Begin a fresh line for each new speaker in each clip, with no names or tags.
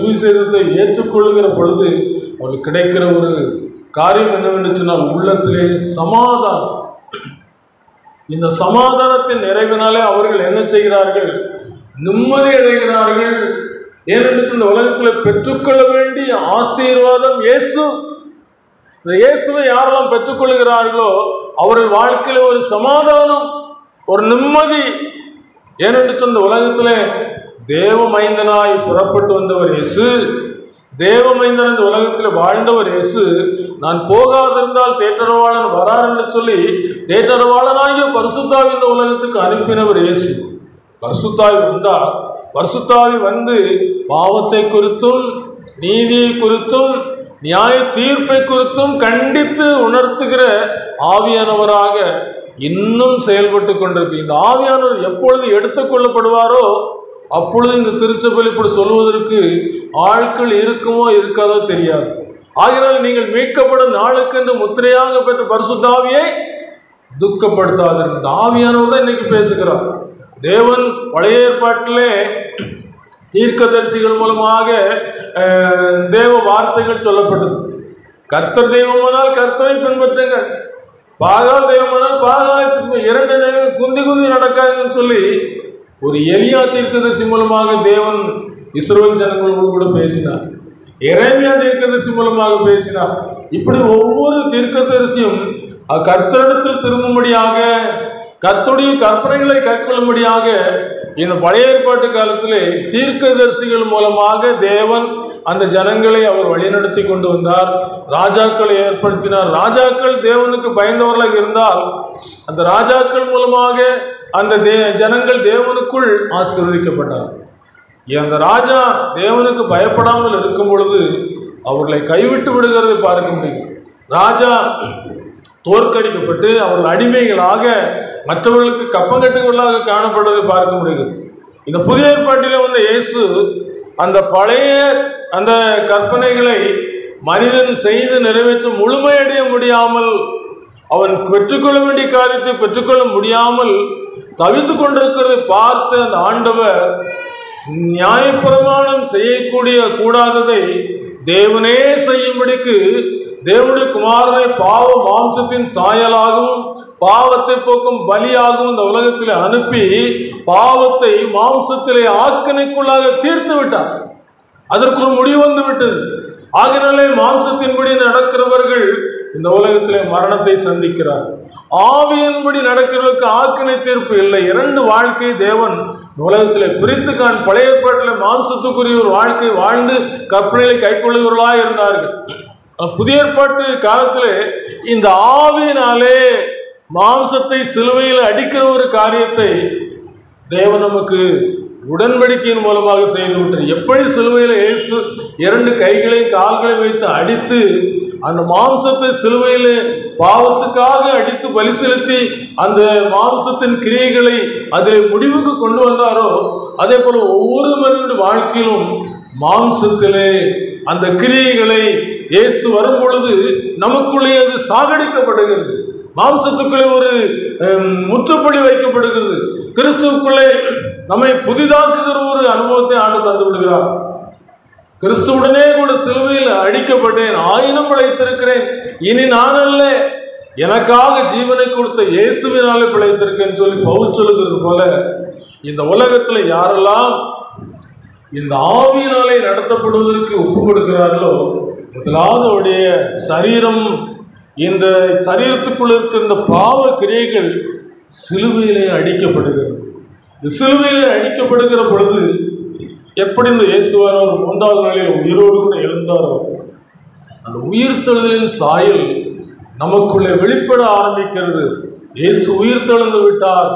சுவிசேஷத்தை ஏற்றுக்கொள்கிற பொழுது அவர்களுக்கு கிடைக்கிற ஒரு காரியம் என்னவென்று சொன்னால் உள்ளத்திலே சமாதானம். இந்த சமாதானத்தின் நிறைவினாலே அவர்கள் என்ன செய்கிறார்கள்? நிம்மதி அடைகிறார்கள். ஏனென்று இந்த உலகத்தில் பெற்றுக்கொள்ள வேண்டிய ஆசீர்வாதம் இயேசு. இந்த இயேசுவை யாரெல்லாம் பெற்றுக்கொள்கிறார்களோ அவர்கள் வாழ்க்கையில் ஒரு சமாதானம், ஒரு நிம்மதி. ஏனென்று சொன்ன உலகத்திலே தேவ மைந்தனாய் புறப்பட்டு வந்தவர் இயேசு, தேவ மைந்தன் இந்த உலகத்தில் வாழ்ந்தவர் இயேசு. நான் போகாதிருந்தால் தேற்றரவாளன் வரார் என்று சொல்லி தேற்றரவாளனாகிய பரிசுத்தாவி இந்த உலகத்துக்கு அனுப்பினவர் இயேசு. பரிசுத்தாவி வந்தார். பரிசுத்தாவி வந்து பாவத்தை குறித்தும் நீதியை குறித்தும் நியாய தீர்ப்பை குறித்தும் கண்டித்து உணர்த்துகிற ஆவியானவராக இன்னும் செயல்பட்டு கொண்டிருக்கு. இந்த ஆவியானவர் எப்பொழுது எடுத்துக்கொள்ளப்படுவாரோ அப்பொழுது இந்த திருச்சபையில் இப்படி சொல்வதற்கு ஆட்கள் இருக்குமோ இருக்காதோ தெரியாது. ஆகையால் நீங்கள் மீட்கப்படும் நாளுக்கென்று முத்திரையாக பெற்ற பரிசுத்த ஆவியை துக்கப்படுத்தாதீர்கள். இந்த ஆவியானவர் தான் இன்னைக்கு பேசுகிறார். தேவன் பழைய ஏற்பாட்டிலே தீர்க்கதரிசிகள் மூலமாக தேவ வார்த்தைகள் சொல்லப்பட்டது. கர்த்தர் தெய்வமானால் கர்த்தரை பின்பற்றுங்கள், பாகால் தெய்வமானால் பாகாலை இரண்டு நேரம் குந்தி குந்தி நடக்காதுன்னு சொல்லி ஒரு எலியா தீர்க்கதரிசி மூலமாக தேவன் இஸ்ரவேல் ஜனங்களோடு கூட பேசினார். எரேமியா தீர்க்கதரிசி மூலமாக பேசினார். இப்படி ஒவ்வொரு தீர்க்கதரிசியும் கர்த்தரிடத்தில் திரும்பும்படியாக, கர்த்தருடைய கற்பனைகளை கைக்கொள்ளும்படியாக இந்த பழைய ஏற்பாட்டு காலத்திலே தீர்க்கதரிசிகள் மூலமாக தேவன் அந்த ஜனங்களை அவர் வழிநடத்தி கொண்டு வந்தார். ராஜாக்களை ஏற்படுத்தினார். ராஜாக்கள் தேவனுக்கு பயந்தவர்களாக இருந்தால் அந்த ராஜாக்கள் மூலமாக அந்த ஜனங்கள் தேவனுக்குள் ஆசீர்வதிக்கப்பட்டார். அந்த ராஜா தேவனுக்கு பயப்படாமல் இருக்கும் பொழுது அவர்களை கைவிட்டு விடுகிறதை பார்க்க முடியும். ராஜா தோற்கடிக்கப்பட்டு அவர்கள் அடிமைகளாக மற்றவர்களுக்கு கப்பங்கட்டுகளாக காணப்படுவதை பார்க்க முடிகிறது. இந்த புதிய ஏற்பாட்டிலே வந்த இயேசு அந்த பழைய அந்த கற்பனைகளை மனிதன் செய்து நிறைவேற்ற முழுமையடைய முடியாமல், அவன் பெற்றுக்கொள்ள வேண்டிய காரியத்தை பெற்றுக்கொள்ள முடியாமல் தவித்து கொண்டிருக்கிறதை பார்த்து அந்த ஆண்டவர் நியாயப்பிரமாணம் செய்யக்கூடிய கூடாததை தேவனே செய்யும்படிக்கு தேவனுடைய குமாரனை பாவ மாம்சத்தின் சாயலாகவும் பாவத்தை போக்கும் பலியாகவும் இந்த உலகத்தில் அனுப்பி பாவத்தை மாம்சத்திலே ஆக்கினைக்குள்ளாக தீர்த்து விட்டார். அதற்கு ஒரு முடிவு வந்து விட்டது. ஆகினாலே மாம்சத்தின்படி நடக்கிறவர்கள் இந்த உலகத்திலே மரணத்தை சந்திக்கிறார். ஆவியின்படி நடக்கிறவர்களுக்கு ஆக்கினை தீர்ப்பு இல்லை. இரண்டு வாழ்க்கை தேவன் உலகத்திலே பிரித்து பழைய ஏற்பாட்டில் மாம்சத்துக்குரிய ஒரு வாழ்க்கை வாழ்ந்து கற்பனைகளை கைக்கொள்ளுகிறவர்களாக இருந்தார்கள். புதிய ஏற்பாட்டு காலத்திலே இந்த ஆவியினாலே மாம்சத்தை சிலுவையில் அடிக்கிற ஒரு காரியத்தை தேவன் நமக்கு உடன்படிக்கையின் மூலமாக செய்து விட்டார். எப்படி சிலுவையில் இயேசு இரண்டு கைகளை கால்களை வைத்து அடித்து அந்த மாம்சத்தை சிலுவையில் பாவத்துக்காக அடித்து பலி செலுத்தி அந்த மாம்சத்தின் கிரியைகளை அதில் முடிவுக்கு கொண்டு வந்தாரோ, அதே போல ஒவ்வொரு மனிதனுடைய வாழ்க்கையிலும் மாம்சத்திலே அந்த கிரியைகளை இயேசு வரும் பொழுது நமக்குள்ளே அது சாகடிக்கப்படுகிறது. மாம்சத்துக்குள்ளே ஒரு முற்றுப்புள்ளி வைக்கப்படுகிறது. கிறிஸ்துவுக்குள்ளே நம்மை புதிதாக்குகிற ஒரு அனுபவத்தை ஆண்டு தந்து விடுகிறார். கிறிஸ்துவுடனே கூட சிலுவையில் அடிக்கப்பட்டேன், ஆயினும் பிழைத்திருக்கிறேன், இனி நான் அல்ல, எனக்காக ஜீவனை கொடுத்த இயேசுவினாலே பிழைத்திருக்கேன்னு சொல்லி பவுல் சொல்லுகிறது போல இந்த உலகத்தில் யாரெல்லாம் இந்த ஆவியினாலே நடத்தப்படுவதற்கு ஒப்பு கொடுக்கிறார்களோ, முதலாவது அவருடைய சரீரம், இந்த சரீரத்துக்குள்ள இருக்கிற இந்த பாவ கிரியைகள் சிலுவையிலே அடிக்கப்படுகிறது. இந்த சிலுவையிலே அடிக்கப்படுகிற பொழுது எப்படி இந்த இயேசுவாரோ மூன்றாவது நாளில் உயிரோடு கூட எழுந்தாரோ, அந்த உயிர்த்தெழுதலின் சாயல் நமக்குள்ளே வெளிப்பட ஆரம்பிக்கிறது. இயேசு உயிர்த்தெழுந்து விட்டார்.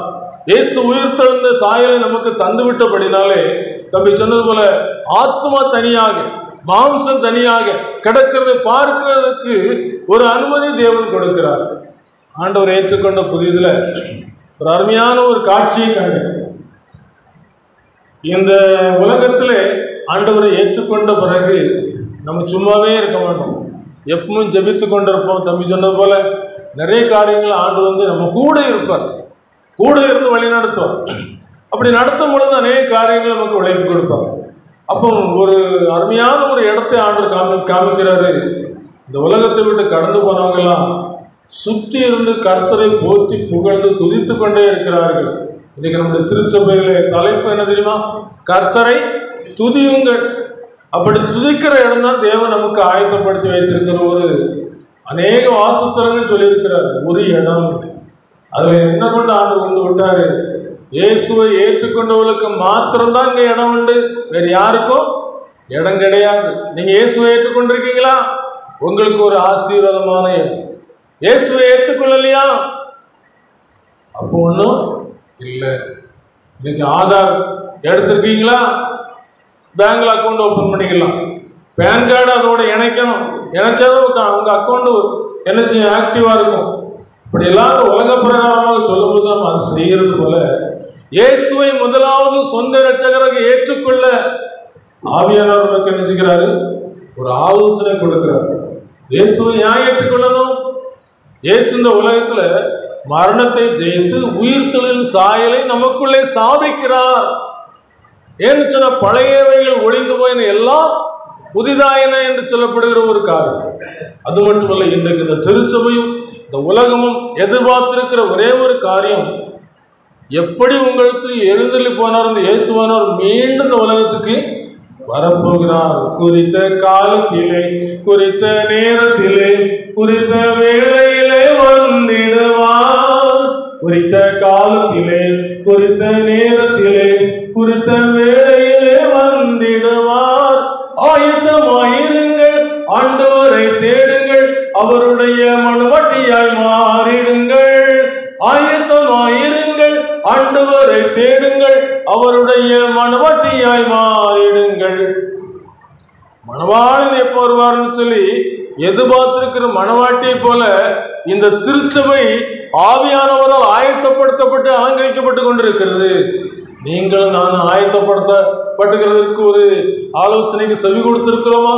இயேசு உயிர்த்தெழுந்த சாயலை நமக்கு தந்து விட்டபடினாலே தம்பி சொன்னது போல ஆத்மா தனியாக மாம்சம் தனியாக கிடக்கிறதை பார்க்கிறதுக்கு ஒரு அனுமதி தேவன் கொடுக்கிறார். ஆண்டவர் ஏற்றுக்கொண்ட புதியதுல ஒரு அருமையான ஒரு காட்சியை கண்டேன். இந்த உலகத்திலே ஆண்டவரை ஏற்றுக்கொண்ட பிறகு நம்ம சும்மாவே இருக்க மாட்டோம், எப்பவும் ஜெபித்து கொண்டிருப்போம். தம்பி சொன்னது போல நிறைய காரியங்கள் ஆண்டு வந்து நம்ம கூட இருப்பார், கூட இருந்து வழி நடத்துவார். அப்படி நடத்தும் பொழுது அநேக காரியங்கள் நமக்கு உழைப்பு கொடுப்பார். அப்போ ஒரு அருமையான ஒரு இடத்தை ஆண்டவர் காமிக்கிறாரு. இந்த உலகத்தை விட்டு கடந்து போனவங்கெல்லாம் சுற்றி இருந்து கர்த்தரை போற்றி புகழ்ந்து துதித்து கொண்டே இருக்கிறார்கள். இன்னைக்கு நம்முடைய திருச்சபையில தலைப்பு என்ன தெரியுமா? கர்த்தரை துதியுங்கள். அப்படி துதிக்கிற இடம் தான் தேவன் நமக்கு ஆயத்தப்படுத்தி வைத்திருக்கிற ஒரு அநேக வாசஸ்தலங்கள் சொல்லியிருக்கிறார். ஒரு இடம் அதுல என்ன கொண்டு ஆண்டவர் கொண்டு விட்டாரு? இயேசுவை ஏற்றுக்கொண்டவர்களுக்கு மாத்திரம்தான் இங்க இடம் உண்டு, வேற யாருக்கும் இடம் கிடையாது. நீங்க இயேசுவை ஏற்றுக்கொண்டிருக்கீங்களா? உங்களுக்கு ஒரு ஆசீர்வாதமான இடம். இயேசுவை ஏற்றுக்கொள்ளலையா? அப்போ ஒன்றும் இல்லை. இன்னைக்கு ஆதார் எடுத்திருக்கீங்களா? பேங்க்ல அக்கௌண்ட் ஓபன் பண்ணிக்கலாம். பேன் கார்டு அதோட இணைக்கணும். இணைச்சாதான் உங்க அக்கௌண்ட் என்ன செய்யும்? ஆக்டிவா இருக்கும். இப்படி எல்லாம் உலக பிரகாரமாக சொல்லும்போது நம்ம அது செய்யறது போல இயேசுவை முதலாவது சொந்த இரட்சகராக ஏற்றுக்கொள்ள ஆவியானவர் நமக்கு என்ன செய்கிறாரு? ஒரு ஆலோசனை கொடுக்கிறார். இயேசுவை ஏன் ஏற்றுக்கொள்ளணும்? இயேசு இந்த உலகத்துல மரணத்தை ஜெயித்து உயிர்த்தெழுதலின் சாயலை நமக்குள்ளே ஸ்தாபிக்கிறார். ஏன்னு சொன்ன பழையவைகள் ஒளிந்து போயின எல்லாம் புதிதாயின என்று சொல்லப்படுகிற ஒரு காரியம். அது மட்டுமல்ல, இன்றைக்கு இந்த திருச்சபையும் இந்த உலகமும் எதிர்பார்த்திருக்கிற ஒரே ஒரு காரியம், எப்படி உங்களுக்கு எழுந்தள்ளி போனார் இந்த இயேசுவானவர் மீண்டும் இந்த உலகத்துக்கு வரப்போகிறார். குறித்த காலத்திலே, குறித்த நேரத்திலே, குறித்த வேளையிலே வந்திடுவார். குறித்த காலத்திலே, குறித்த நேரத்திலே, குறித்த வேளையிலே வந்திடுவார். ஆயத்தமாயிருங்கள், ஆண்டவரை தேடுங்கள், அவருடைய மனவாட்டியாய் மாறிடுங்கள். ஆயத்தமாயிருங்கள், ஆண்டவரை தேடுங்கள், அவருடைய மனவாட்டியாய் மாறிடுங்கள். மணவாளன் எப்போ வருவார்னு சொல்லி எதிர்பார்த்திருக்கிற மணவாட்டியை போல இந்த திருச்சபை ஆவியானவரால் ஆயத்தப்படுத்தப்பட்டு அலங்கரிக்கப்பட்டு கொண்டிருக்கிறது. நீங்கள் நான் ஆயத்தப்படுத்தப்பட்டுகிறதுக்கு ஒரு ஆலோசனைக்கு செவி கொடுத்திருக்கிறோமா?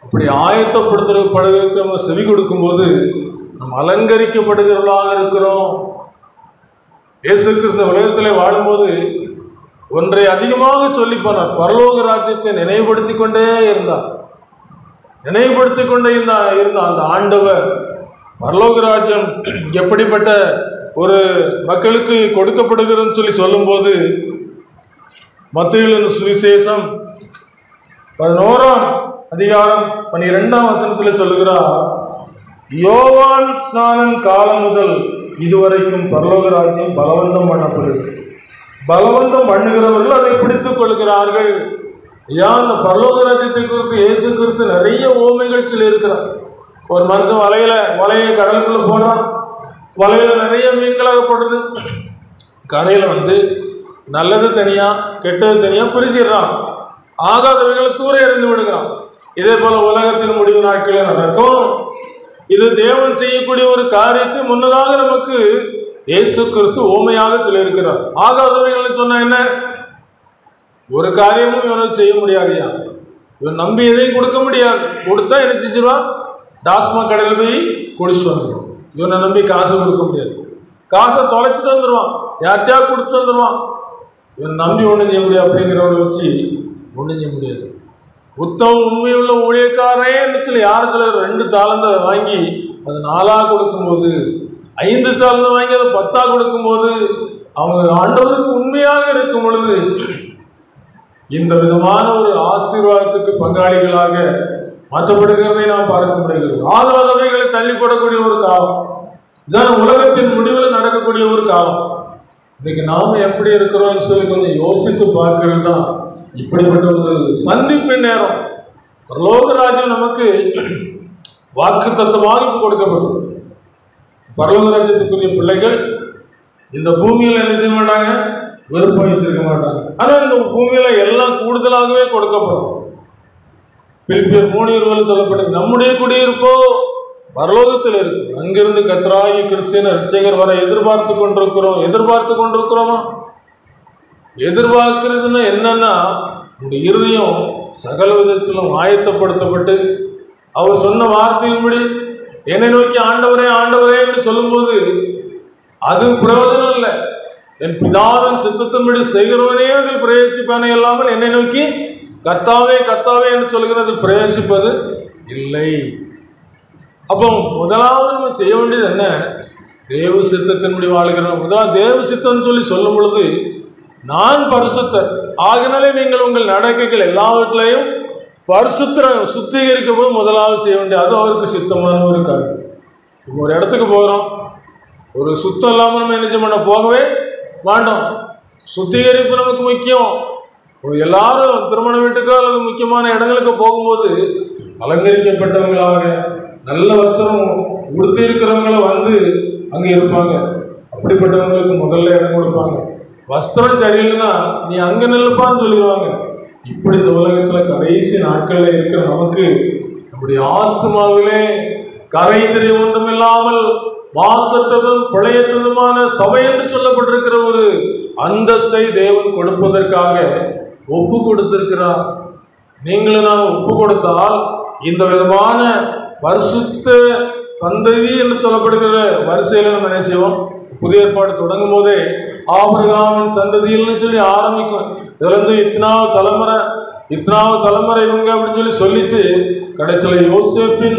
அப்படி ஆயத்தப்படுத்தப்படுவதற்கு செவி கொடுக்கும் போது நம்ம அலங்கரிக்கப்படுகிறவர்களாக இருக்கிறோம். இயேசு கிறிஸ்து உலகத்திலே வாழும்போது ஒன்றை அதிகமாக சொல்லி போனார். பரலோக ராஜ்யத்தை நினைவுபடுத்தி கொண்டே இருந்தார். நினைவுபடுத்தி கொண்டே இருந்த அந்த ஆண்டவர் பரலோக ராஜ்யம் எப்படிப்பட்ட ஒரு மக்களுக்கு கொடுக்கப்படுகிறதுன்னு சொல்லி சொல்லும்போது மத்தேயு சுவிசேஷம் 11ஆம் அதிகாரம் 12ஆம் வசனத்தில் சொல்லுகிறார், யோவான் ஸ்நானன் காலம் முதல் இதுவரைக்கும் பரலோக ராஜ்யம் பலவந்தம் பண்ணப்படுது. பலவந்தம் பண்ணுகிறவர்கள் அதை பிடித்துக் கொள்கிறார்கள். ஏன் அந்த பரலோக ராஜ்யத்தை குறித்து இயேசு கிறிஸ்து நிறைய ஓமைகள் சொல்லி இருக்கிறார். ஒரு மனுஷன் வலையை கடலுக்குள்ள போடுறான். வலையில நிறைய மீன்களாகப்படுது. கரையில நல்லது தனியா கெட்டது தனியா பிரிச்சிடுறான். ஆகாதவைகளை தூர எறிந்து விடுகிறான். இதே போல உலகத்தின் முடிவு நாட்களில் நடக்கும். இது தேவன் செய்யக்கூடிய ஒரு காரியத்தை முன்னதாக நமக்கு இயேசு கிறிஸ்து ஓமையாக சொல்லியிருக்கிறார். ஆகாதவைகள் சொன்ன என்ன? ஒரு காரியமும் இவனுக்கு செய்ய முடியாதுயா. இவன் நம்பி எதையும் கொடுக்க முடியாது. கொடுத்தா என்ன செஞ்சிருவான்? டாஸ்மாக் கடையில் போய் குடிச்சுட்டு வந்துடுவான். இவனை நம்பி காசு கொடுக்க முடியாது. காசை தொலைச்சிட்டு வந்துடுவான். யார்கிட்டயா கொடுத்துட்டு வந்துடுவான். இவன் நம்பி ஒன்றும் செய்ய முடியாது. அப்படிங்கிறவனை வச்சு ஒன்றும் செய்ய முடியாது. உத்தம உண்மையுள்ள ஊழியக்காரன்னு சொல்லி யாருக்கு 2 தாளந்தை வாங்கி அது 4ஆக கொடுக்கும்போது, 5 தாளந்தை வாங்கி அதை 10ஆக கொடுக்கும்போது, அவங்க ஆண்டவருக்கு உண்மையாக இருக்கும் பொழுது இந்த விதமான ஒரு ஆசீர்வாதத்துக்கு பங்காளிகளாக மாற்றப்படுகிறதை நாம் பார்க்க முடிகிறது. ஆகாதவைகளை தள்ளி போடக்கூடிய ஒரு காலம் இதான் உலகத்தின் முடிவில் நடக்கக்கூடிய ஒரு காலம். இன்னைக்கு நாம எப்படி இருக்கிறோம்னு சொல்லி கொஞ்சம் யோசித்து பார்க்கிறது தான் இப்படிப்பட்ட ஒரு சந்திப்பின் நேரம். பரலோக ராஜ்யம் நமக்கு வாக்கு தத்தமாக கொடுக்கப்படும். பரலோக ராஜ்யத்துக்குரிய பிள்ளைகள் இந்த பூமியில் என்ன செய்ய மாட்டாங்க? விருப்பம் வச்சிருக்க மாட்டாங்க. ஆனால் இந்த பூமியில எல்லாம் கூடுதலாகவே கொடுக்கப்படும். பிலிப்பியர் 3:20 சொல்லப்பட்டது, நம்முடைய குடியிருப்போ பரலோகத்தில் இருக்கு. அங்கிருந்து கர்த்தராகிய கிறிஸ்துவின் இரட்சகர் வர எதிர்பார்த்து கொண்டிருக்கிறோமா? எதிர்பார்க்கிறதுன்னா என்னன்னா, உங்களுடைய இருதயம் சகல விதத்திலும் ஆயத்தப்படுத்தப்பட்டு அவர் சொன்ன வார்த்தையின்படி என்னை நோக்கி ஆண்டவரே ஆண்டவரே என்று சொல்லும்போது அது பிரயோஜனம் இல்லை. என் பிதாவின் சித்தத்தின்படி செய்கிறவனே அதில் பிரவேசிப்பானே இல்லாமல் என்னை நோக்கி கர்த்தாவே கர்த்தாவே என்று சொல்கிறதில் பிரவேசிப்பது இல்லை. அப்போ முதலாவது நம்ம செய்ய வேண்டியது என்ன? தேவ சித்தத்தின்படி வாழ்கிறோம். முதலாவது தேவ சித்தம் சொல்லி சொல்லும் பொழுது நான் பரிசுத்தர் ஆகினாலே நீங்கள் உங்கள் நடக்கைகள் எல்லாவற்றிலையும் சுத்திகரிக்கும் போது முதலாவது செய்ய வேண்டிய அது அவருக்கு சித்தமான ஒரு காரியம். இப்போ ஒரு இடத்துக்கு போகிறோம், ஒரு சுத்தம் இல்லாமல் நம்ம என்ன பண்ண போகவே மாட்டோம். சுத்திகரிப்பு நமக்கு முக்கியம். எல்லாரும் திருமண வீட்டுக்கோ அல்லது முக்கியமான இடங்களுக்கு போகும்போது அலங்கரிக்கப்பட்டவங்களாக நல்ல வஸ்திரம் உடுத்தி இருக்கிறவங்கள வந்து அங்கே இருப்பாங்க. அப்படிப்பட்டவங்களுக்கு முதல்ல இடம் கொடுப்பாங்க. வஸ்திரம் சரியில்லைன்னா நீ அங்கே நில்லுப்பான்னு சொல்லிடுவாங்க. இப்படி இந்த உலகத்தில் கடைசி நாட்களில் இருக்கிற நமக்கு நம்முடைய ஆத்மாவிலே கரை திரை ஒன்றும் இல்லாமல் மாசற்றதும் பிழையற்றதுமான சபை என்று சொல்லப்பட்டிருக்கிற ஒரு அந்தஸ்தை தேவன் கொடுப்பதற்காக ஒப்பு கொடுத்திருக்கிறார். நீங்களும் நான் ஒப்பு கொடுத்தால் இந்த விதமான பரிசுத்த சந்ததி என்று சொல்லப்படுகிற வரிசையில நம்ம என்ன செய்வோம்? புதிய ஏற்பாடு தொடங்கும் போதே ஆபிரகாமின் சந்ததியில்னு சொல்லி ஆரம்பிக்கும். இதுல இருந்து இத்தனாவது தலைமுறை இவங்க அப்படின்னு சொல்லிட்டு கடைசியில் யோசேப்பின்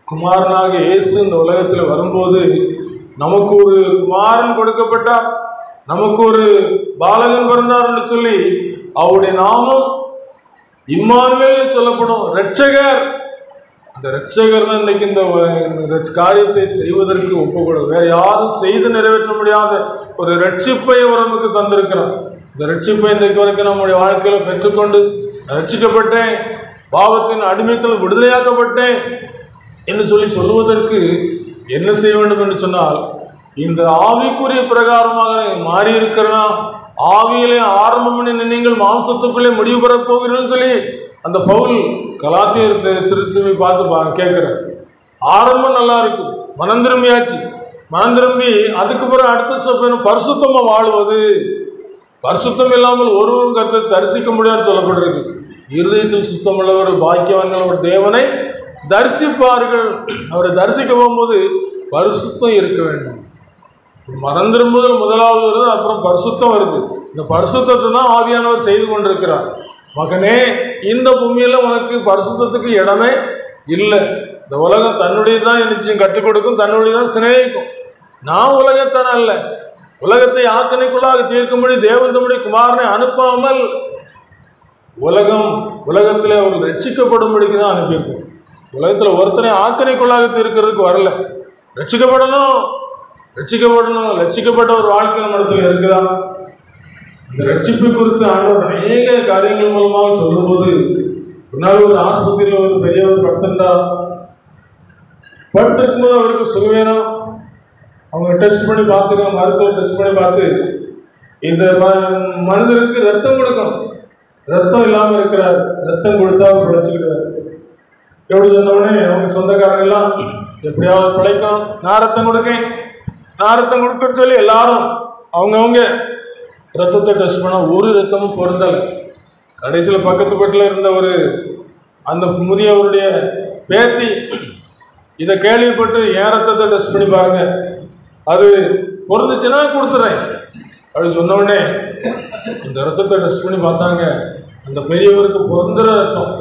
குமாரனாக இயேசு இந்த உலகத்தில் வரும்போது நமக்கு ஒரு குமாரன் கொடுக்கப்பட்டார், நமக்கு ஒரு பாலகன் பிறந்தார் என்று சொல்லி அவருடைய நாமம் இம்மானுவேல் சொல்லப்படும். இரட்சகர். அந்த இரட்சகர் தான் இன்னைக்கு இந்த காரியத்தை செய்வதற்கு ஒப்புக்கொடு. வேற யாரும் செய்து நிறைவேற்ற முடியாத ஒரு ரட்சிப்பை அவர் நமக்கு தந்திருக்கிறார். இந்த ரட்சிப்பை இன்றைக்கு வரைக்கும் நம்முடைய வாழ்க்கையில பெற்றுக்கொண்டு ரட்சிக்கப்பட்டேன், பாவத்தின் அடிமைத்தில் விடுதலையாக்கப்பட்டேன் என்று சொல்லி சொல்லுவதற்கு என்ன செய்ய வேண்டும் என்று சொன்னால், இந்த ஆவிக்குரிய பிரகாரமாக மாறி இருக்கிறனா, ஆவியிலே ஆரம்பம் பண்ணி நீங்கள் மாம்சத்துக்குள்ளே முடிவு பெறப் போகிறீர்கள் சொல்லி அந்த பவுல் கலாத்தியர் திருச்சி பார்த்து கேட்கிறார். ஆரம்பம் நல்லா இருக்கு, மனம் திரும்பியாச்சு, மனம் திரும்பி அதுக்கு பிறகு அடுத்த ஸ்டெப் பரிசுத்தமா வாழ்வது. பரிசுத்தம் இல்லாமல் ஒருவரும் கருத்தை தரிசிக்க முடியாது சொல்லப்பட்டிருக்கு. இருதயத்தில் சுத்தமுள்ளவர் பாக்கியவான்கள் ஒரு தேவனை தரிசிப்பார்கள். அவரை தரிசிக்க போகும்போது பரிசுத்தம் இருக்க வேண்டும். மனம் திரும்புதல் முதலாவது வருது, அப்புறம் பரிசுத்தம் வருது. இந்த பரிசுத்தத்தை தான் ஆவியானவர் செய்து கொண்டிருக்கிறார். மகனே, இந்த பூமியில உனக்கு பரிசுத்தத்துக்கு இடமே இல்லை. இந்த உலகம் தன்னுடையதான் நிச்சயம் கற்றுக் கொடுக்கும், தன்னுடையதான் சிநேகிக்கும். நான் உலகத்தான அல்ல, உலகத்தை ஆக்கணைக்குள்ளாக தீர்க்கும்படி தேவன் தம்முடைய குமாரனை அனுப்பாமல் உலகத்திலே அவர் ரட்சிக்கப்படும்படிக்கு தான் அனுப்பியிருக்கோம். உலகத்தில் ஒருத்தனை ஆக்கணைக்குள்ளாக தீர்க்கிறதுக்கு வரல. ரட்சிக்கப்படணும். ரட்சிக்கப்பட்ட ஒரு வாழ்க்கை நம்ம இடத்துல இருக்குதா? இந்த ரட்சிப்பு குறித்து ஆண்டவர் அநேக காரியங்கள் மூலமாக சொல்லும் போது, ஒரு நாள் ஒரு ஆஸ்பத்திரியில் ஒரு பெரியவர் படுத்திருக்கும் போது அவருக்கு சுகவேணும். அவங்க டெஸ்ட் பண்ணி பார்த்துருக்காங்க, மருத்துவர் டெஸ்ட் பண்ணி பார்த்து இந்த மனிதருக்கு ரத்தம் கொடுக்கணும், ரத்தம் இல்லாமல் இருக்கிறார், ரத்தம் கொடுத்தா அவர் பிழைச்சிக்கிறார். எப்படி சொன்னோடனே அவங்க சொந்தக்காரங்க எல்லாம் எப்படியாவது பிழைக்கணும், நான் ரத்தம் கொடுக்கன்னு சொல்லி எல்லாரும் அவங்கவுங்க ரத்தத்தை டெஸ்ட் பண்ண ஒரு ரத்தமும் பொருந்தலை. கடைசியில் பக்கத்து வீட்டில் இருந்த அந்த முதியவருடைய பேத்தி இதை கேள்விப்பட்டு என் ரத்தத்தை டெஸ்ட் பண்ணி பாருங்க, அது பொருந்துச்சுன்னா கொடுத்துறேன் அப்படின்னு சொன்னோடனே இந்த ரத்தத்தை டெஸ்ட் பண்ணி பார்த்தாங்க. அந்த பெரியவருக்கு பொருந்துற ரத்தம்,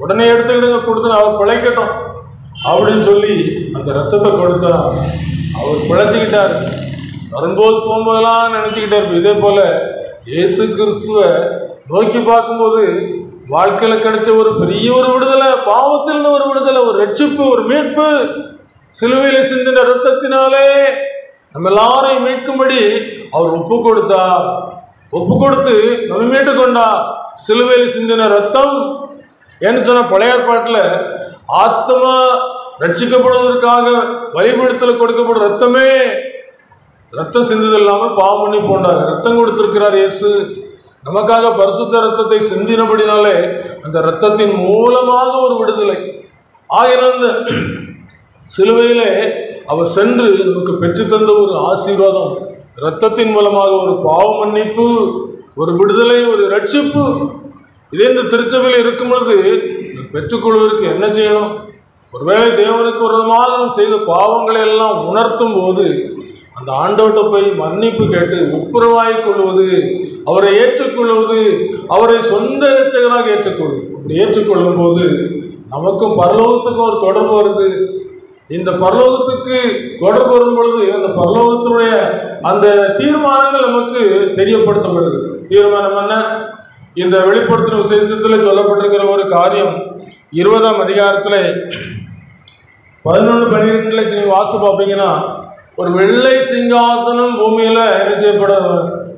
உடனே எடுத்துக்கிட்டு கொடுத்து அவர் பிழைக்கட்டும் அப்படின்னு சொல்லி அந்த ரத்தத்தை கொடுத்தா அவர் பிழைச்சிக்கிட்டார். வரும்போது போகும்போதெல்லாம் நினைச்சுக்கிட்டார். இதே போல இயேசு கிறிஸ்துவை நோக்கி பார்க்கும்போது வாழ்க்கையில கிடைச்ச ஒரு பெரிய ஒரு விடுதலை, பாவத்தில் ஒரு விடுதலை, ஒரு ரட்சிப்பு, ஒரு மீட்பு, சிலுவையில சிந்தின ரத்தத்தினாலே நம்ம எல்லாரையும் மீட்கும்படி அவர் ஒப்பு கொடுத்து நம்ம மீட்டு கொண்டா. சிலுவையில் சிந்தின ரத்தம் ஏன்னு சொன்ன பழைய ஏற்பாட்டில் ஆத்மா ரட்சிக்கப்படுவதற்காக வழிபடுத்தல கொடுக்கப்படும் ரத்தமே, ரத்தம் சிந்துதல் இல்லாமல் பாவம் பண்ணி போனார். ரத்தம் கொடுத்திருக்கிறார் இயேசு நமக்காக. பரிசுத்த ரத்தத்தை சிந்தினபடினாலே அந்த ரத்தத்தின் மூலமாக ஒரு விடுதலை ஆகியிருந்த சிலுவையிலே அவர் சென்று நமக்கு பெற்றுத்தந்த ஒரு ஆசீர்வாதம், ரத்தத்தின் மூலமாக ஒரு பாவ மன்னிப்பு, ஒரு விடுதலை, ஒரு ரட்சிப்பு. இதே இந்த திருச்சபையில் இருக்கும் பொழுது பெற்றுக்கொள்வதற்கு என்ன செய்யணும்? ஒருவேளை தேவனுக்கு ஒரு விதமாக செய்த பாவங்களை எல்லாம் உணர்த்தும் போது அந்த ஆண்டவர்கிட்ட போய் மன்னிப்பு கேட்டு ஒப்புரவாய் கொள்வது, அவரை ஏற்றுக்கொள்வது, அவரை சொந்த இரட்சகராக ஏற்றுக்கொள்வது. அப்படி ஏற்றுக்கொள்ளும் போது நமக்கும் பரலோகத்துக்கும் ஒரு தொடர்பு வருது. இந்த பரலோகத்துக்கு தொடர்பு வரும் பொழுது அந்த பரலோகத்தினுடைய அந்த தீர்மானங்கள் நமக்கு தெரியப்படுத்தப்படுது. தீர்மானம் என்ன? இந்த வெளிப்படுத்தின விசேஷத்தில் சொல்லப்பட்டிருக்கிற ஒரு காரியம் 20ஆம் அதிகாரத்தில் 11-12 நீங்க வாசித்து பார்ப்பீங்கன்னா, ஒரு வெள்ளை சிங்காசனம் பூமியில என்ன செய்யப்பட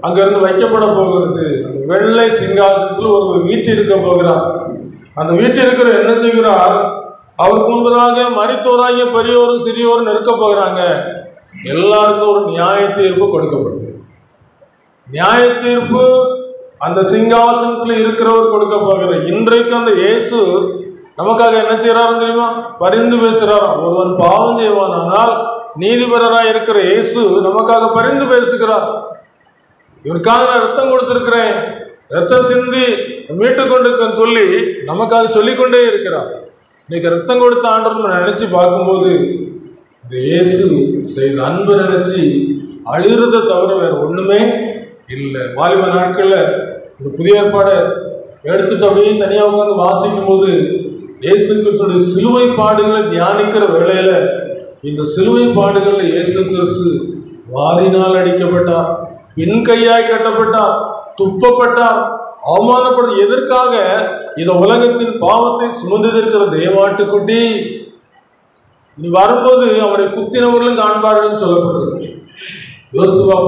அங்கிருந்து வைக்கப்பட போகிறது. அந்த வெள்ளை சிங்காசனத்தில் ஒரு வீட்டில் இருக்க போகிறார். அந்த வீட்டில் இருக்கிற என்ன செய்கிறார்? அவருக்கு முன்பதாக மரித்தோராகிய பெரியோரும் சிறியோரும் நிற்க போகிறாங்க. எல்லாருக்கும் ஒரு நியாய தீர்ப்பு கொடுக்கப்படுது. நியாய தீர்ப்பு அந்த சிங்காசனத்தில் இருக்கிறவர் கொடுக்க போகிறார். இன்றைக்கு அந்த இயேசு நமக்காக என்ன செய்யறாரு தெரியுமா? பரிந்து பேசுகிறார். ஒருவன் பாவம் செய்வானால் நீதிபரராக இருக்கிற இயேசு நமக்காக பரிந்து பேசுகிறார். இவருக்காக நான் ரத்தம் கொடுத்திருக்கிறேன், ரத்தம் சிந்தி மீட்டு கொண்டிருக்கேன்னு சொல்லி நமக்காக சொல்லிக்கொண்டே இருக்கிறார். இன்னைக்கு ரத்தம் கொடுத்த ஆண்டவர் நினைச்சு பார்க்கும்போது இந்த இயேசு செய்த அன்பு நினைச்சு அழுகிறத தவிர வேற ஒண்ணுமே இல்லை. வாலிப நாட்கள்ல இந்த புதிய ஏற்பாடை எடுத்துட்டு அப்படியே தனியாக உட்காந்து வாசிக்கும் போது இயேசு கிறிஸ்துடைய சிலுவை பாடுகளை தியானிக்கிற வேளையில இந்த சிலுவை பாடுகள்ல இயேசு கிறிஸ்து வாளினால் அடிக்கப்பட்டார், பின் கையாய் கட்டப்பட்டார், துப்பப்பட்டார், அவமானப்படும். எதற்காக? இந்த உலகத்தின் பாவத்தை சுமந்திருக்கிற தேவாட்டுக்குட்டி இனி வரும்போது அவரை குத்தினவர்களும் காண்பார்கள் சொல்லப்படுறது. யோசுவா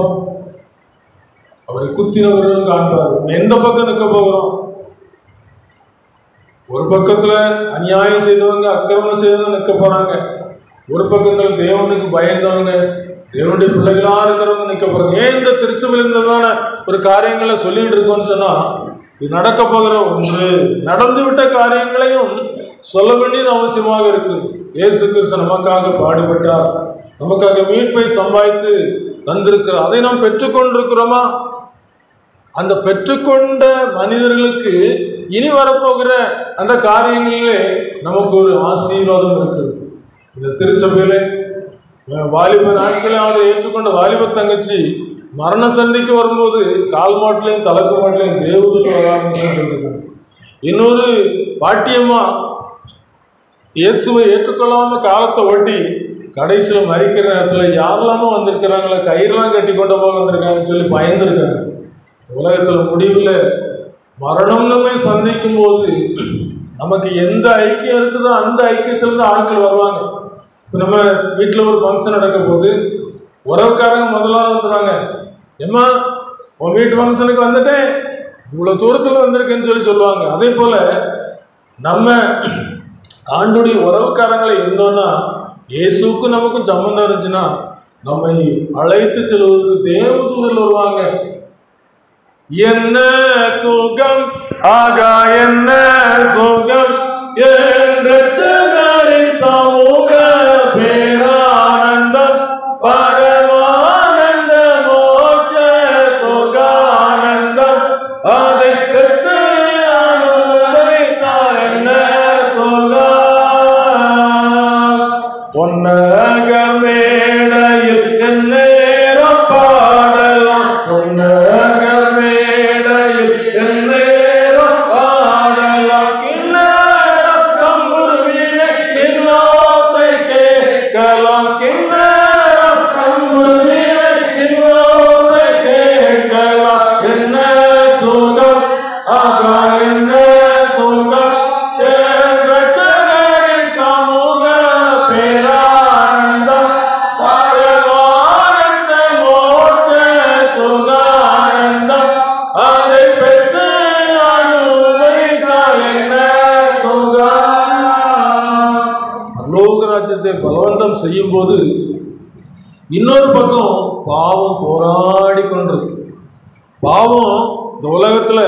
அவரை குத்தினவர்களும் காண்பார்கள். எந்த பக்கம் நிற்க போகிறோம்? ஒரு பக்கத்துல அநியாயம் செய்தவங்க, அக்கிரமம் செய்தவங்க நிற்க போறாங்க. ஒரு பக்கத்துல தேவனுக்கு பயந்தவங்க, தேவனுடைய பிள்ளைகளா இருக்கிறவங்க நிற்க போறாங்க. ஏன் இந்த திருச்சபையில் இருந்ததான ஒரு காரியங்களை சொல்லிட்டு இருக்கோம்னு சொன்னா, இது நடக்க போகிற ஒன்று, நடந்து விட்ட காரியங்களையும் சொல்ல வேண்டியது அவசியமாக இருக்கு. இயேசு கிறிஸ்து நமக்காக பாடுபட்டார், நமக்காக மீட்பை சம்பாதித்து தந்திருக்கிறார். அதை நாம் பெற்றுக்கொண்டிருக்கிறோமா? அந்த பெற்றுக்கொண்ட மனிதர்களுக்கு இனி வரப்போகிற அந்த காரியங்களிலே நமக்கு ஒரு ஆசீர்வாதம் இருக்குது. இந்த திருச்சபையில வாலிப நாட்களே அதை ஏற்றுக்கொண்ட வாலிப தங்கச்சி மரண சண்டைக்கு வரும்போது கால் மாட்டிலையும் தலைக்கு மாட்டிலையும் தேவதூதர் வராங்க. இன்னொரு பாட்டியம்மா இயேசுவை ஏற்றுக்கொள்ளாம காலத்தை ஓட்டி கடைசியில் மறிக்கிற நேரத்தில் யாரெல்லாமோ வந்திருக்கிறாங்களே, கயிறுலாம் கட்டி கொண்டு போக வந்திருக்காங்கன்னு சொல்லி பயந்துருக்காங்க. உலகத்துல முடிவில் மரணம் நம்மை சந்திக்கும் போது நமக்கு எந்த ஐக்கியம் இருக்குதோ அந்த ஐக்கியத்திலிருந்து ஆட்கள் வருவாங்க. இப்போ நம்ம வீட்டில் ஒரு ஃபங்க்ஷன் நடக்க போது உறவுக்காரங்க முதலாவது வந்துடுறாங்க. ஏம்மா உன் வீட்டு ஃபங்க்ஷனுக்கு வந்துட்டேன், இவ்வளோ தூரத்தில் வந்திருக்கேன்னு சொல்லி சொல்லுவாங்க. அதே போல நம்ம ஆண்டுடைய உறவுக்காரங்களை இருந்தோம்னா, இயேசுக்கும் நமக்கும் சம்பந்தம் இருந்துச்சுன்னா நம்மை அழைத்து செல்வதற்கு தேவதூதர்கள் வருவாங்க. என்ன சுகம் ஆகா என்ன சுகம் என்றின் சமூக பேரானந்தம் பரமானந்த மோட்ச சுகானந்தம் அதை பெற்று அனுபவித்தார். என்ன சுகம் பொன்னக மேடையில் நேரம் பாடலாம், பொன்னக பலவந்தம் செய்யும் போது இன்னொரு பக்கம் பாவம் போராடி கொண்டிருக்கு. பாவம் இந்த உலகத்துல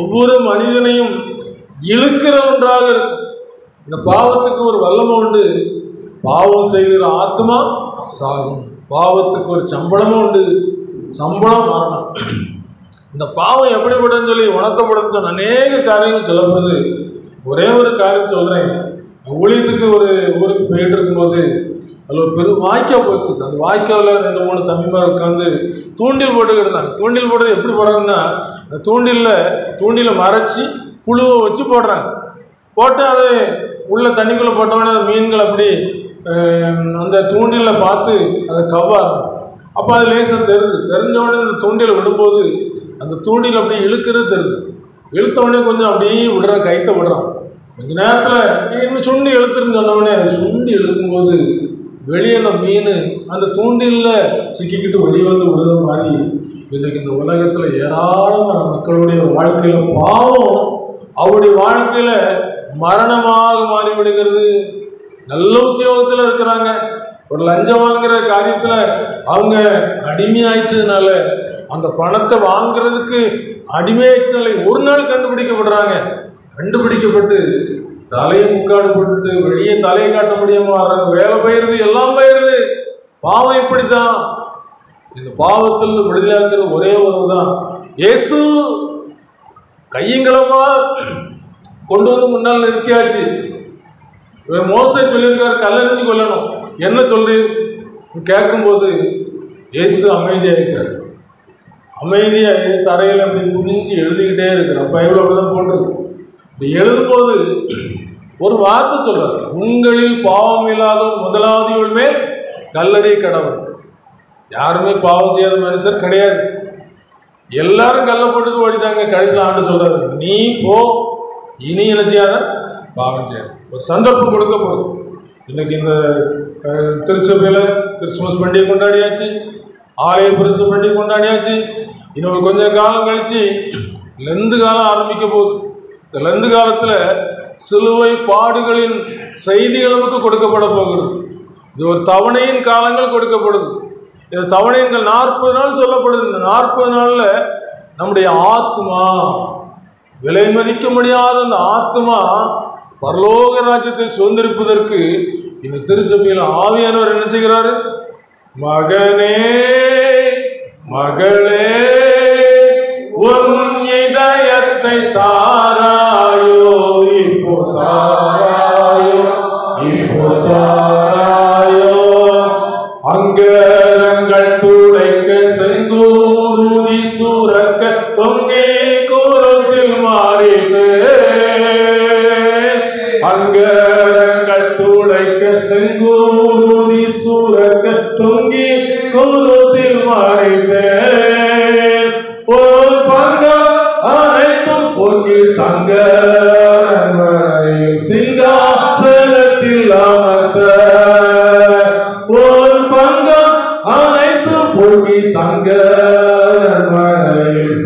ஒவ்வொரு மனிதனையும் இழுக்கிற ஒன்றாக இருக்கு. இந்த பாவத்துக்கு ஒரு வல்லமை உண்டு. பாவம் செய்கிற ஆத்மா சாகும். பாவத்துக்கு ஒரு சம்பளமும் உண்டு, சம்பளம் மரணம். இந்த பாவம் எப்படிப்படும் சொல்லி உணர்த்தப்படும் அநேக காரியங்கள் சொல்லப்படுது. ஒரே ஒரு காரியம் சொல்றேன். ஊழியத்துக்கு ஒரு ஊருக்கு போயிட்டு இருக்கும்போது அதில் ஒரு பெரிய வாய்க்கா போச்சு. அந்த வாய்க்காவில் 2-3 தம்பிமார் உட்காந்து தூண்டில் போட்டுக்கிட்டு இருந்தாங்க. தூண்டில் போடுறது எப்படி போடுறாங்கன்னா, அந்த தூண்டில மறைச்சி புழுவை வச்சு போடுறாங்க. போட்டு அது உள்ள தண்ணிக்குள்ளே போட்டோன்னே அந்த மீன்கள் அப்படி அந்த தூண்டிலில் பார்த்து அதை கவ்வாங்க. அப்போ அது லேசாக தெரிஞ்சவொடனே இந்த தூண்டிலை விடும்போது அந்த தூண்டில் அப்படியே இழுக்கிறது தெரியுது. இழுத்தவொடனே கொஞ்சம் அப்படியே விடுறான், கைத்தை விடுறான். கொஞ்ச நேரத்தில் இன்னும் சுண்டி இழுத்துருன்னு சொன்னவொடனே அது சுண்டி இழுக்கும்போது வெளியே அந்த மீன் அந்த தூண்டிலில் சிக்கிக்கிட்டு வெளியே வந்து விடுற மாதிரி இன்றைக்கு இந்த உலகத்தில் ஏராளமான மக்களுடைய வாழ்க்கையில் பாவம் அவருடைய வாழ்க்கையில் மரணமாக மாறிவிடுகிறது. நல்ல உத்தியோகத்தில் இருக்கிறாங்க, ஒரு லஞ்சம் வாங்குற காரியத்தில் அவங்க அடிமையாயிட்டதுனால அந்த பணத்தை வாங்குறதுக்கு அடிமையாயிட்டனால ஒரு நாள் கண்டுபிடிக்கப்படுறாங்க. கண்டுபிடிக்கப்பட்டு தலையை முக்காடு போட்டுட்டு வெளியே தலையை காட்ட முடியாம வர்றாங்க. வேலை போயிருது, எல்லாம் போயிருது. பாவம் இப்படித்தான். இந்த பாவத்தில் விடுதலையாக்குற ஒரே ஒருவர் தான் இயேசு. கையங்களமா கொண்டு வந்து முன்னால் நிறுத்தியாச்சு. மோசே சொல்லியிருக்காரு கல்லெறிஞ்சு கொள்ளணும். என்ன சொல்றீர் கேட்கும்போது இயேசு அமைதியாக இருக்காரு. அமைதியாக தரையில் அப்படி குனிஞ்சு எழுதிக்கிட்டே இருக்கிறார். பைபிள் அப்படிதான் போட்டிருக்கு. இப்படி எழுதும்போது ஒரு வார்த்தை சொல்றாரு, உங்களில் பாவம் இல்லாத முதலாவதிகள் மேல் கல்லறை கடவுள். யாருமே பாவம் செய்யாத மனுஷர் கிடையாது. எல்லாரும் கல்ல போட்டு ஓடிட்டாங்க. கடைசியில் ஆண்டு சொல்றாரு, நீ போ, இனி என்ன செய்யாத, பாவம் செய்யாது. ஒரு சந்தர்ப்பம் கொடுக்கப்படும். இன்னைக்கு இந்த திருச்சபையில் கிறிஸ்துமஸ் பண்டிகை கொண்டாடியாச்சு, ஆலய பரிசு பண்டிகை கொண்டாடியாச்சு. இன்னொரு கொஞ்சம் காலம் கழிச்சு லெந்து காலம் ஆரம்பிக்க போகுது. இந்த லெந்து காலத்தில் சிலுவை பாடுகளின் செய்திகள் நமக்கு கொடுக்கப்பட போகிறது. இது ஒரு தவணையின் காலங்கள் கொடுக்கப்படுது. இந்த தவணைகள் 40 நாள் சொல்லப்படுது. இந்த 40 நாளில் நம்முடைய ஆத்மா, விலை மதிக்க முடியாத அந்த ஆத்மா பரலோக ராஜ்யத்தை சுதந்திரிப்பதற்கு இந்த திருச்சபையில் ஆவியானவர் என்ன செய்கிறாரு? மகனே மகளே உன் இதயத்தை தாராயோ, இப்போ தாராயோ, இப்போ தாராயோ. அங்கரங்கள் துளைக்க செந்தூருதி சூரக்க தொங்கி குருசில் மாறிட்டு. அங்கரங்கள் துளைக்க செங்கூருதி சூரக்க தொங்கி குருசில் மாறிட்டு. ஒரு பங்கம் அனைத்தும் போக்கி தங்க சிங்காசனத்தில் அமர்த்த. ஒரு பங்கம் அனைத்தும் போக்கி தங்க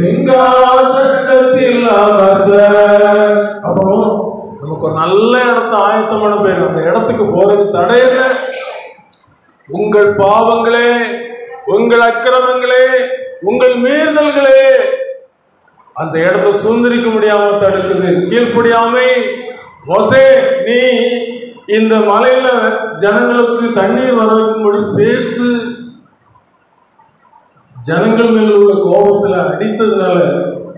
சிங்காசனத்தில் அமர்த்த. அப்புறம் நமக்கு ஒரு நல்ல இடத்த ஆயத்தம் பண்ண போயிடும். அந்த இடத்துக்கு போறதுக்கு தடை என்ன? உங்கள் பாவங்களே, உங்கள் அக்கிரமங்களே, உங்கள் மீறுதல்களே அந்த இடத்தை சுதந்திரிக்க முடியாம தடுக்குது. கீழ்ப்படியாமை. மோசே, நீ இந்த மலையில ஜனங்களுக்கு தண்ணீர் வர வைக்கும்படி பேசு. ஜனங்கள் மேல உள்ள கோபத்துல அடித்ததுனால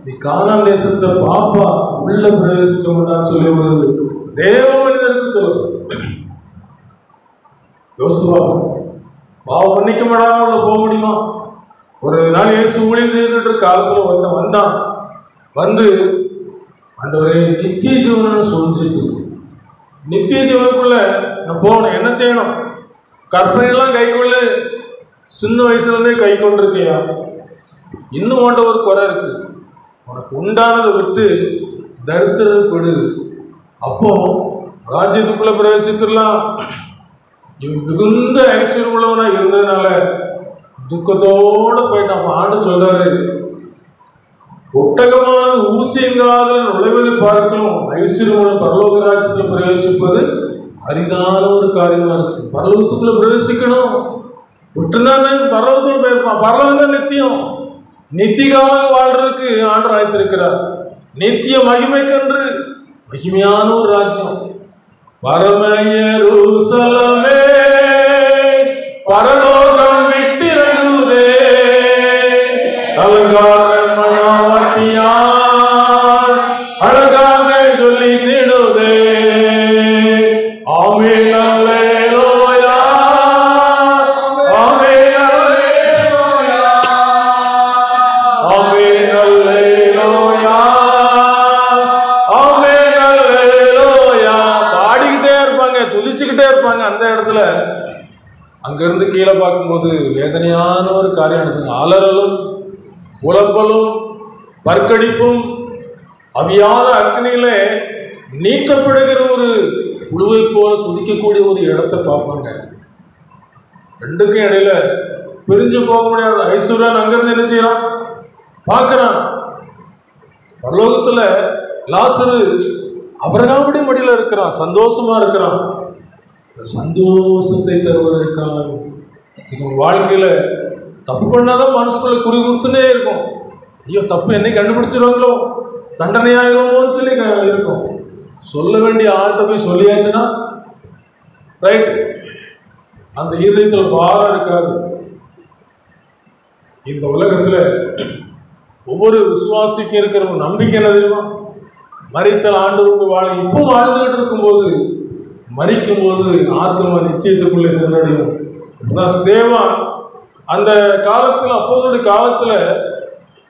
நீ கானான் தேசத்தை பாப்பா உள்ள பிரவேசிக்க முடியாது சொல்லி வருது. தேவ மனிதருக்கு சொல்லுது. யோசுவா பாவம் மன்னிக்க மாட்டாம உள்ள போக முடியுமா? ஒரு நாள் இயேசு ஊழியர் காலத்துல ஒருத்தன் வந்தான். வந்து ஆண்டவரே நித்திய ஜீவனை சொல்லிட்டு, நித்திய ஜீவனுக்குள்ள நான் போகணும், என்ன செய்யணும்? கற்பனையெல்லாம் கை கொள்ளு. சின்ன வயசுல இருந்தே கை கொண்டிருக்கியா? இன்னும் ஓட்ட ஒரு குறை இருக்கு. உனக்கு உண்டானதை விட்டு தரித்திரத்தை கொடு. அப்போ ராஜ்யத்துக்குள்ள பிரவேசித்துடலாம். இவன் மிகுந்த ஐஸ்வர்யம் உள்ளவனா இருந்ததுனால துக்கத்தோட போயிட்டான். ஆண்டு சொல்றாரு, ஒட்டகமான ஊசியங்காதல் நுழைவது பார்க்கணும், ஐஸ்வர்யம் பரலோக ராஜ்யத்தில் பிரவேசிப்பது அரிதான ஒரு காரியமா இருக்கு. பரலோகத்துக்குள்ள பிரவேசிக்கணும். விட்டுதான் பரலோகத்துக்குள்ள போயிருப்பான். பரலோகம் தான் நித்தியம். நித்தியமாக வாழ்றதுக்கு ஆண்டவர் அழைத்திருக்கிறார். நித்திய மகிமைக்கென்று மகிமையான ஒரு ராஜ்யம். பரம எருசலேமே பரலோகம் விட்டிறங்குதே, அலங்கார மணவாட்டியார் அழகாக சொல்லி திடுதே. நேரத்துல அங்கிருந்து கீழே பார்க்கும்போது வேதனையான ஒரு காரியம் நடக்குது. அலறலும் உழப்பலும் பற்கடிப்பும் அவியாத அக்னியில நீக்கப்படுகிற ஒரு புழுவை போல துடிக்கக்கூடிய ஒரு இடத்தை பார்ப்பாங்க. ரெண்டுக்கும் இடையில பிரிஞ்சு போக முடியாது. ஐஸ்வர்யன் அங்கிருந்து என்ன செய்யறான்? பார்க்கிறான். பரலோகத்துல லாசரு அபிரகாமுடைய மடியில இருக்கிறான், சந்தோஷமா இருக்கிறான். சந்தோஷத்தை தருவதற்காக இது வாழ்க்கையில தப்பு பண்ணாதான் மனசுக்குள்ள குறி குத்துனே இருக்கும். ஐயோ தப்பு என்னை கண்டுபிடிச்சிருவாங்களோ, தண்டனையாயிருவோம்னு சொல்லி இருக்கும். சொல்ல வேண்டிய ஆள்கிட்ட போய் சொல்லியாச்சுன்னா ரைட், அந்த இதயத்தில் பாரம் இருக்காது. இந்த உலகத்துல ஒவ்வொரு விசுவாசிக்கும் இருக்கிற ஒரு நம்பிக்கை என்ன தெரியுமா? மரித்தல் ஆண்டவருக்கு வாழ இப்போ வாழ்ந்துகிட்டு இருக்கும்போது மரிக்கும் போது ஆத்மா நித்தியத்துக்குள்ளே சென்றடையும். சேவான் அந்த காலத்துல, அப்போஸ்தலருடைய காலத்துல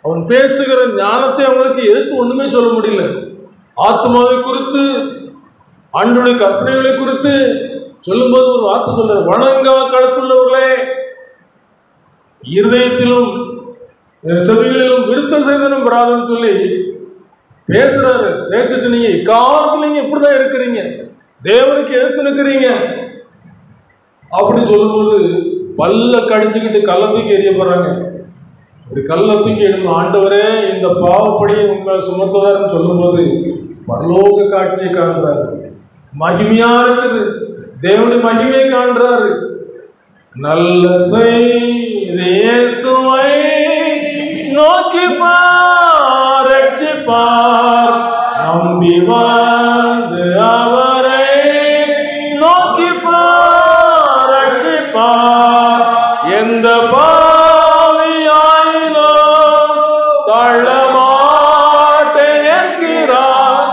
அவன் பேசுகிற ஞானத்தை அவங்களுக்கு எதிர்த்து ஒண்ணுமே சொல்ல முடியல. ஆத்மாவை குறித்து ஆண்டவருடைய கற்பனைகளை குறித்து சொல்லும்போது ஒரு வார்த்தை சொல்ற, வணங்கா கழுத்துள்ளவர்களே இருதயத்திலும் செவிகளிலும் விருத்த சேதனம் பெறாதுன்னு சொல்லி பேசுறாரு. பேசிட்டு நீங்க இக்காலத்துல நீங்க இப்படிதான் இருக்கிறீங்க, தேவனுக்கு எதிர்த்து நிற்கிறீங்க அப்படின்னு சொல்லும்போது பல்ல கடிச்சுக்கிட்டு கல்லை தூக்கி எறியப்படுறாங்க. இப்படி கல்லை தூக்கி எடுக்கணும். ஆண்டவரே இந்த பாவப்படி உங்களை சுமத்துவார்னு சொல்லும்போது பரலோக காட்சியை காண்றாரு. மகிமையா இருக்குது, தேவனுடைய மகிமையை காண்றாரு. நல்ல இயேசுவை நோக்கி பார், ரட்சிப்பார், நம்பி வந்து அவரை நோக்கி பார், ரட்சிப்பார். எந்த பாவியாயினோ தள்ள மாட்டேன் என்கிறார்.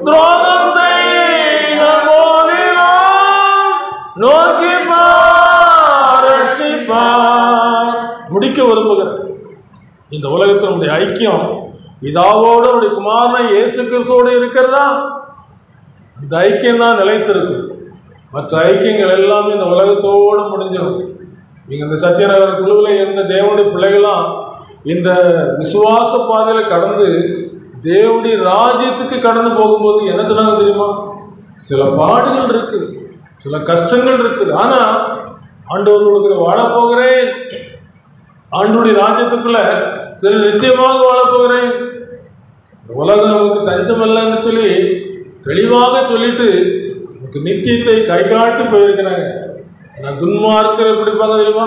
துரோகம் செய்த போதிலும் நோக்கி பார், ரட்சிப்பார். முடிக்க விரும்புகிறேன். இந்த உலகத்தினுடைய ஐக்கியம் பிதாவோடு அவருடைய குமாரனை இயேசு கிறிஸ்துவோடு இருக்கிறதா? அந்த ஐக்கியம் தான் நிலைத்திருக்கு. மற்ற ஐக்கியங்கள் எல்லாமே இந்த உலகத்தோடு முடிஞ்சிடும். நீங்க இந்த சத்தியநகர் குழுவில் இருந்த தேவனுடைய பிள்ளைகளாம் இந்த விசுவாச பாதையில கடந்து தேவனுடைய ராஜ்யத்துக்கு கடந்து போகும்போது என்ன சொன்னாங்க தெரியுமா? சில பாடுகள் இருக்கு, சில கஷ்டங்கள் இருக்குது, ஆனா ஆண்டவரோடு வாழ போகிறேன், ஆண்டவருடைய ராஜ்யத்துக்குள்ள சில நிச்சயமாக வாழ போகிறேன், உலகம் நமக்கு தஞ்சம் இல்லைன்னு சொல்லி தெளிவாக சொல்லிட்டு நமக்கு நித்தியத்தை கை காட்டி போயிருக்கிறாங்க. நான் துன்மார்க்கர் எப்படி பார்க்க தெரியுமா?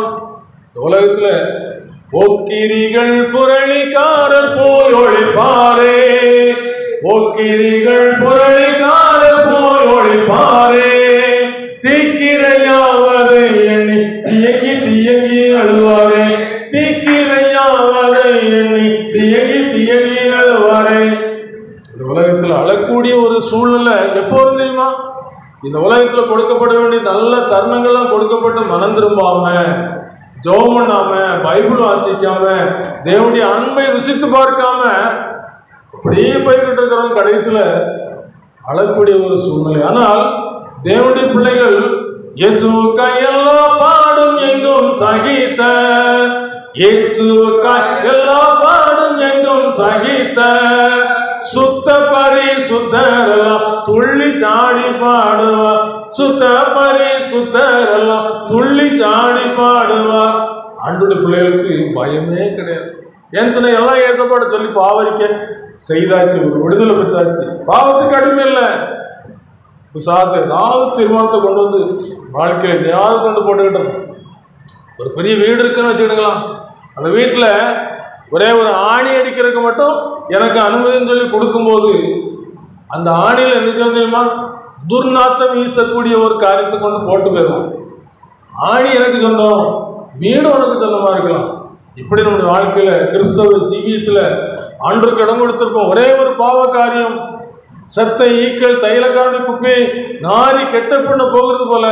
உலகத்துல போக்கிரிகள் புரளிக்காரர் போய் ஒழிப்பாரே, போக்கிரிகள் புரளிக்காரர் போய் ஒழிப்பாரே, தீக்கிரையாவதை எண்ணி தியங்கி தியங்கி அழுவாரே, தீக்கிரையாவதை எண்ணி தியங்கி தியங்கி அழுவாரே. இந்த உலகத்துல அழக்கூடிய ஒரு சூழ்நிலை எப்போது தெரியுமா? இந்த உலகத்துல கொடுக்கப்பட வேண்டிய நல்ல தருணங்கள்லாம் கொடுக்கப்பட்டு மனம் திரும்பாம, ஜெபம் பண்ணாம, பைபிள் வாசிக்காம, தேவனுடைய அன்பை ருசித்து பார்க்காம அப்படியே போய்கிட்டு இருக்கிறவங்க கடைசியில அழக்கூடிய ஒரு சூழ்நிலை. ஆனால் தேவனுடைய பிள்ளைகள் இயேசுவுக்காய் எல்லா பாடும் எங்கும் சகித்த, இயேசுவுக்காய் எல்லா பாடும் எங்கும் சகித்த, சுத்த பரிசுத்தரெல்லாம் துள்ளி சாடி பாடுவா, சுத்த பரிசுத்தரெல்லாம் துள்ளி சாடி பாடுவா. ஆண்டவருடைய பிள்ளைகளுக்கு பயமே கிடையாது. ஏன் சொன்ன எல்லாம் ஏசப்பாட சொல்லி பாவரிக்க செய்தாச்சு, ஒரு விடுதலை பெற்றாச்சு, பாவத்துக்கு அடிமை இல்லை. பிசாசு ஏதாவது தீர்மானத்தை கொண்டு வந்து வாழ்க்கையில எதையாவது கொண்டு போட்டுக்கிட்டோம். ஒரு பெரிய வீடு இருக்குன்னு வச்சுக்கிட்டுங்களா, அந்த வீட்டில் ஒரே ஒரு ஆணி அடிக்கிறதுக்கு மட்டும் எனக்கு அனுமதின்னு சொல்லி கொடுக்கும்போது அந்த ஆணியில் என்ன தெரியுமா? துர்நாற்றம் வீசக்கூடிய ஒரு காரியத்தை கொண்டு போட்டு போயிடும். ஆணி எனக்கு சொந்தம், வீடு உனக்கு சொந்தமா இருக்கலாம். இப்படி நம்முடைய வாழ்க்கையில கிறிஸ்தவ ஜீவியத்துல ஆண்டவருக்கு இடம் கொடுத்திருக்கோம். ஒரே ஒரு பாவ காரியம், செத்த ஈக்கள் தைலக்காரடி குப்பை நாரி கெட்ட பண்ண போகிறது போல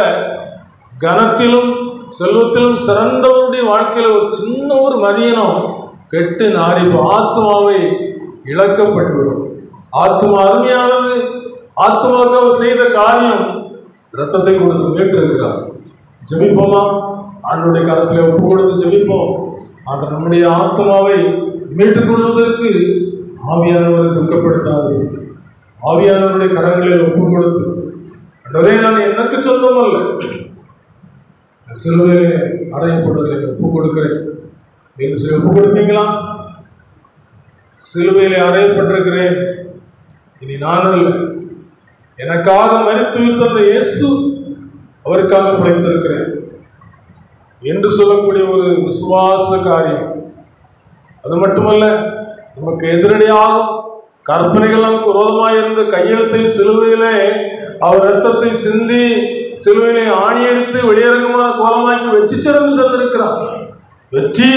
கனத்திலும் செல்வத்திலும் சிறந்தவருடைய வாழ்க்கையில ஒரு சின்ன ஒரு மதியனம் கெட்டு நாரி ஆத்மாவை இழக்கப்பட்டுவிடும். ஆத்மா அருமையானது. ஆத்மாவுக்கு அவர் செய்த காரியம் ரத்தத்தை கொடுத்து மீட்டிருக்கிறார். ஜெபிப்போமா? ஆண்டவருடைய கரத்தில் ஒப்பு கொடுத்து ஜெபிப்போம். ஆண்டவர் நம்முடைய ஆத்மாவை மீட்டுக் கொள்வதற்கு ஆவியானவரை துக்கப்படுத்தாது. ஆவியானவருடைய கரங்களில் ஒப்பு கொடுத்து, ஆண்டவரே நான் எனக்கு சொந்தம் அல்ல, சிலுவையிலே அறையப்படுவதை ஒப்பு கொடுக்கிறேன் என்று சொல்லி ஒப்பு கொடுப்பீங்களா? சிலுவையிலே அறையப்பட்டிருக்கிறேன், இனி நான் அல்ல, எனக்காக மரித்து தந்த இயேசு அவருக்காக பிழைத்திருக்கிறேன் என்று சொல்லக்கூடிய ஒரு விசுவாச காரியம். அது மட்டுமல்ல, நமக்கு எதிரடியாகும் கற்பனைகள் நமக்கு விரோதமாக இருந்த கையெழுத்தை சிலுவையிலே அவர் ரத்தத்தை சிந்தி சிலுவையிலே ஆணியடித்து வெளியரங்கமான கோலமாக்கி வெற்றி சிறந்து தந்திருக்கிறார். வெற்றி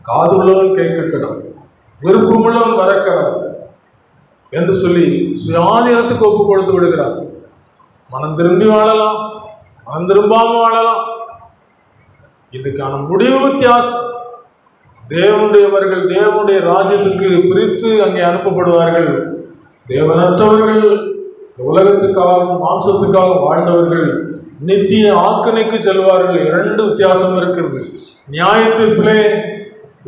காதுள்ளவன் கேட்கணும், விருப்பமுள்ளவன் வரக்கணும் என்று சொல்லி சுயாதீனத்துக்கு ஒப்பு கொடுத்து விடுகிறார். மனம் திரும்பி வாழலாம், மனம் திரும்பாம வாழலாம். இதுக்கான முடிவு வித்தியாசம். தேவனுடையவர்கள் தேவனுடைய ராஜ்யத்துக்கு பிரித்து அங்கே அனுப்பப்படுவார்கள். தேவனற்றவர்கள், உலகத்துக்காக மாம்சத்துக்காக வாழ்ந்தவர்கள் நித்திய ஆக்கினைக்கு செல்வார்கள். இரண்டு வித்தியாசம் இருக்கிறது. நியாயத்திற்குள்ளே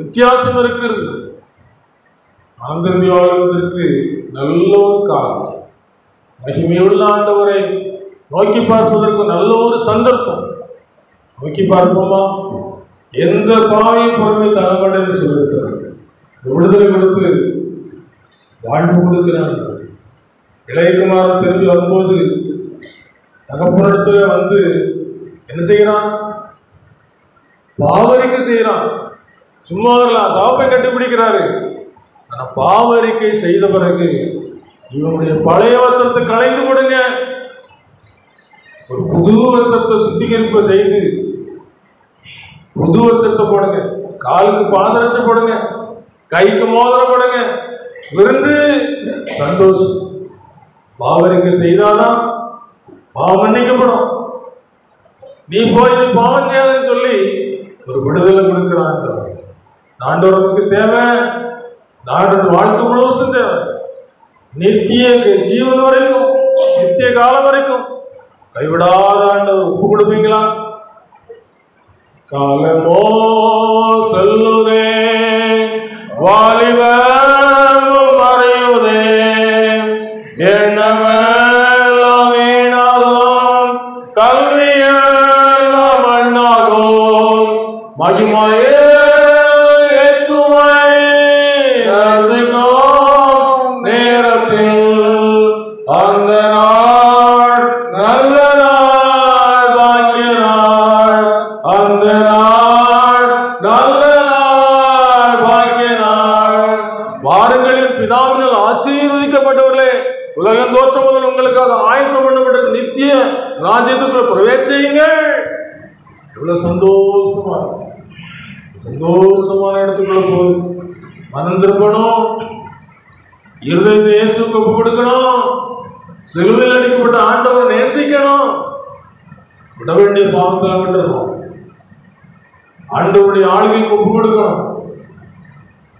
வித்தியாசம் இருக்கிறது. மனம் திரும்பி வாழ்வதற்கு நல்ல ஒரு காலம், மகிமையுள்ள ஆண்டவரை நோக்கி பார்ப்பதற்கு நல்ல ஒரு சந்தர்ப்பம். நோக்கி பார்ப்போமா? எந்த பாவையும் பொறுமை தரமாட்டேன் என்று சொல்லியிருக்கிறார். விடுதலை கொடுத்து வாழ்வு கொடுக்கிறார். இளையகுமாரன் திரும்பி வரும்போது தகப்பனிடத்துல வந்து என்ன செய்யறான்? பாவரிக்கை செய்யறான். சும்மா தகப்பை கட்டிப்பிடிக்கிறாரு. ஆனா பாவரிக்கை செய்த பிறகு இவனுடைய பழைய வசத்தை களைந்து கொடுங்க, ஒரு புது வசத்தை சுத்திகரிப்பு செய்து புது வசத்தை போடுங்க, காலுக்கு பாதரட்சை போடுங்க, கைக்கு மோதிரம் போடுங்க, விருந்து சந்தோஷம். பாவரிக்கை செய்தாதான் பாவம் மன்னிக்கப்படும். நீ போய் நீ பாவம் செய்யாதுன்னு சொல்லி ஒரு விடுதலை கொடுக்கிறான். ஆண்டவர் நமக்கு தேவை. நாடு வாழ்க்கை முழுவதும் தேவை. நித்திய ஜீவன் வரைக்கும், நித்திய காலம் வரைக்கும் கைவிடாத ஆண்டவர் ஒப்பு கொடுப்பீங்களா? காலமோ சொல்லுதே, வாலிபமும் மறையுதே, எண்ணமெல்லாம் வீணாகும், கல்வியெல்லாம் மண்ணாகும், மகிமையே நேரத்தில் அந்த நாள் நல்ல நாள், பாக்கிய நாள், அந்த நாள் நல்ல நாள், பாக்கிய நாள். வாருங்களின் பிதாவினால் ஆசீர்வதிக்கப்பட்டவர்களே, உலகம் தோற்றம் முதல் உங்களுக்காக ஆயத்தம் பண்ணப்பட்ட நித்திய ராஜ்யத்துக்குள்ள பிரவேசியுங்கள். எவ்வளவு சந்தோஷமா, சந்தோஷமான இடத்துக்குள்ள போய் மனம் திருப்பணும், இருதயத்தை இயேசுவுக்கு ஒப்பு கொடுக்கணும், சிலுவையில் அடிக்கப்பட்ட ஆண்டவரை நேசிக்கணும், விட வேண்டிய பாவத்தில் விட்டுறணும், ஆண்டவருடைய ஆளுகைக்கு ஒப்பு கொடுக்கணும்.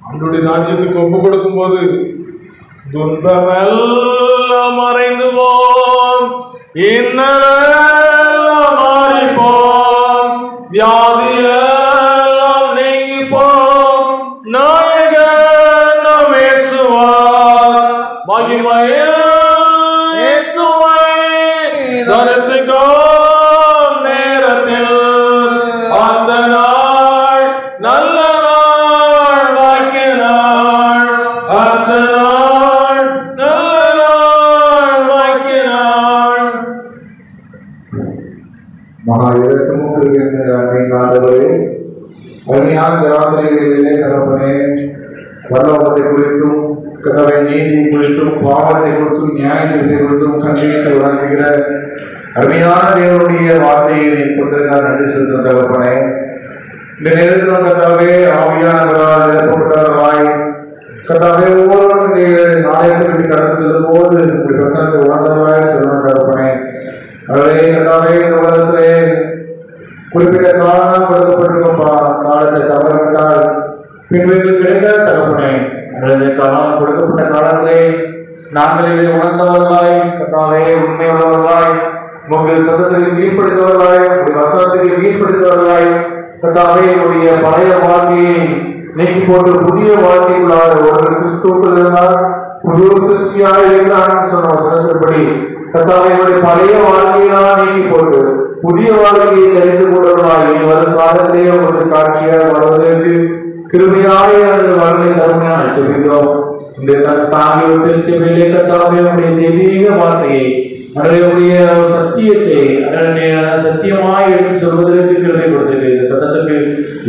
ஆண்டவருடைய ராஜ்யத்துக்கு ஒப்பு கொடுக்கும் போது துன்பமெல்லாம் மறைந்து போம், இன்னலெல்லாம் மாறி போம், வியாதியெல்லாம் நீங்கி போம், நாயகன் நாம் இயேசுவார், மகிமையே இயேசுவை தரிசிக்கும் நேரத்தில் அந்த நாள் நல்ல நாள், பாக்கிய நாள், அந்த நாள் நல்ல நாள், பாக்கிய நாள்.
மகா இரக்கமும் கிருபையும் அருமையான ராத்திரிகளிலே தகப்பனே, பரலோகத்தை குறித்தும் கதவை நீதி குறித்தும் பாவத்தை குறித்தும் நியாயத்தை குறித்தும் கண்டித்து வழங்குகிற அருமையான தேவனுடைய வார்த்தையை நீ கொண்டிருந்தால் நன்றி செலுத்த தகப்பனே. இந்த நேரத்தில் கதாவே ஆவியானவரால் ஏற்பட்டவர்களாய் கதாவே ஒவ்வொருவரும் நாளையத்திற்கு கடந்து செல்லும் போது உங்களுடைய பிரசனத்தை உணர்ந்தவராய் செல்லும் தகப்பனே. அதே கதாவே இந்த உலகத்திலே குறிப்பிட்ட காலம் கொடுக்கப்பட்டிருக்கும் காலத்தை தவறவிட்டால் பின்பு கிடைக்காத தகப்பனே, காலம் கொடுக்கப்பட்ட காலத்திலே நாங்கள் இதை உணர்ந்தவர்களாய் கர்த்தாவே உண்மையுள்ளவர்களாய் உங்கள் சத்தத்துக்கு கீழ்ப்படுத்தவர்களாய் உங்கள் வசனத்துக்கு கீழ்ப்படுத்தவர்களாய் கர்த்தாவே உடைய பழைய வாழ்க்கையை நீக்கி போட்டு புதிய வாழ்க்கைக்குள்ளாக ஒரு கிறிஸ்துவுக்குள் இருந்தால் புது சிருஷ்டியாக இருந்தான்னு சொன்ன வசனத்தின்படி கர்த்தாவே உடைய பழைய வாழ்க்கையெல்லாம் நீக்கி போட்டு புதிய வாழ்க்கையை தெரிந்து கொண்டவர்களாய் இனி வரும் காலத்திலே உங்களுக்கு சாட்சியாக வருவதற்கு கிருபையாய் வரலை தருமையான சொல்கிறோம். இந்த தாங்கி திருச்சபையிலே கர்த்தாவே உடைய தெய்வீக வார்த்தையை அவருடைய சத்தியத்தை சத்தியமாய் எடுத்து சொல்வதற்கு கிருபை கொடுத்திருக்கு. இந்த சத்தத்துக்கு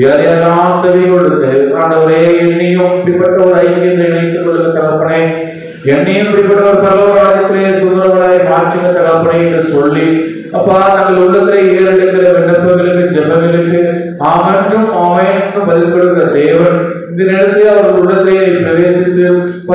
யாரெல்லாம் செவி கொடுத்து ஆண்டவரே என்னையும் இப்படிப்பட்ட ஒரு ஐக்கியத்தை நினைத்துக் கொள்ளுங்க தகப்பனே, என்னையும் இப்படிப்பட்ட ஒரு பரலோகத்திலே சுதந்திரங்களாய் மாற்றுங்க தகப்பனே என்று சொல்லி அப்பா நாங்கள் உள்ளத்திலே ஏறெடுக்கிற விண்ணப்பங்களுக்கு ஜெபங்களுக்கு ஆமென்றும் ஆமென்றும் பதில் கொடுக்கிற தேவன் இந்த நேரத்தில் அவர் உள்ளத்திலே பிரவேசித்து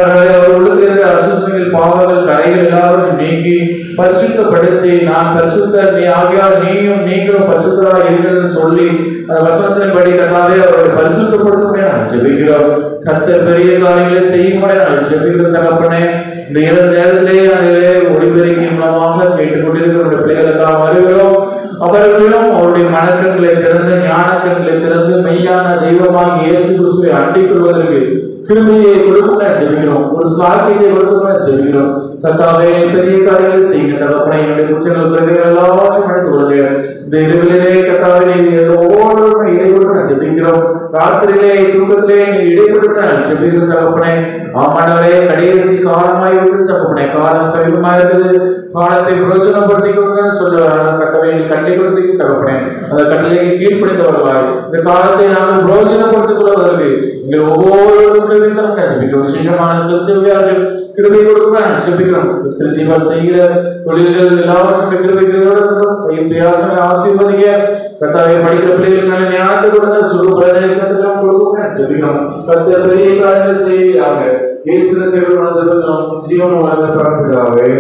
அவர் உள்ளத்திலிருந்து அசுத்தங்கள் பாவங்கள் கரைகள் எல்லாரும் நீக்கி பரிசுத்தப்படுத்தி நான் பரிசுத்தர் நீ ஆகியால் நீங்களும் பரிசுத்தராக இருக்கிறது சொல்லி அந்த வசனத்தின்படி கர்த்தாவே அவரை பரிசுத்தப்படுத்தும்படி நான் ஜெபிக்கிறோம். கர்த்தர் பெரிய காரியங்களை செய்யும்படி நான் ஜெபிக்கிறோம் தகப்பனே. இந்த இரண்டு நேரத்திலே அதிலே ஒளிபெருக்கி மூலமாக கேட்டுக்கொண்டிருக்கிற பிள்ளைகளுக்காக வருகிறோம். அவர்களும் அவருடைய மனக்கண்களை திறந்து ஞானக்கண்களை திறந்து மெய்யான தெய்வமாக இயேசு கிறிஸ்துவை அண்டிக் கொள்வதற்கு கிருபையை கொடுக்க ஜெபிக்கிறோம். ஒரு சாக்கியத்தை கொடுக்க ஜெபிக்கிறோம். கர்த்தாவே பெரிய காரியங்களை செய்யுங்க தகப்பனே. என்னுடைய குற்றங்கள் குறைகள் எல்லாவற்றையும் எடுத்துக் கொள்ளுங்க. இந்த இரவிலே கர்த்தாவே ஒவ்வொருவரும் இடைபெற்று ஜெபிக்கிறோம். ராத்திரியிலே தூக்கத்திலே இடைபெற்று ஜெபிக்கிறோம் தகப்பனே. ஆமாண்டவரே கடைசி காலமாய் இருக்கு தகப்பனே. காலம் சமீபமா இருக்குது. காலத்தை பிரயோஜனப்படுத்திக் கொள்ளுங்கன்னு சொல்லுவாங்க கர்த்தாவே. கட்டளை கொடுத்து தகப்பனே அந்த கட்டளைக்கு கீழ்ப்படிந்தவர்களாய் இந்த காலத்தை நாங்கள் பிரயோஜனப்படுத்திக் கொள்வதற்கு நீங்கள் ஒவ்வொருவருக்கும் விசேஷமான திருச்சபையார்கள் கிருபை கொடுக்கிறான் ஜெபிக்கிறோம். திருச்சிபால் செய்கிற தொழில்கள் எல்லாவற்றும் கிருபை ஆசீர்வதிக்க கர்த்தாவே படிக்கிற பிள்ளைகள் நல்ல ஞானத்தை கொடுங்க சுகபலனை கொடுக்கிறோம் ஜெபிக்கிறோம். கர்த்தர் பெரிய காரியங்கள் செய்வாங்க. இயேசு ஜீவன் வளர்ந்த பிதாவே.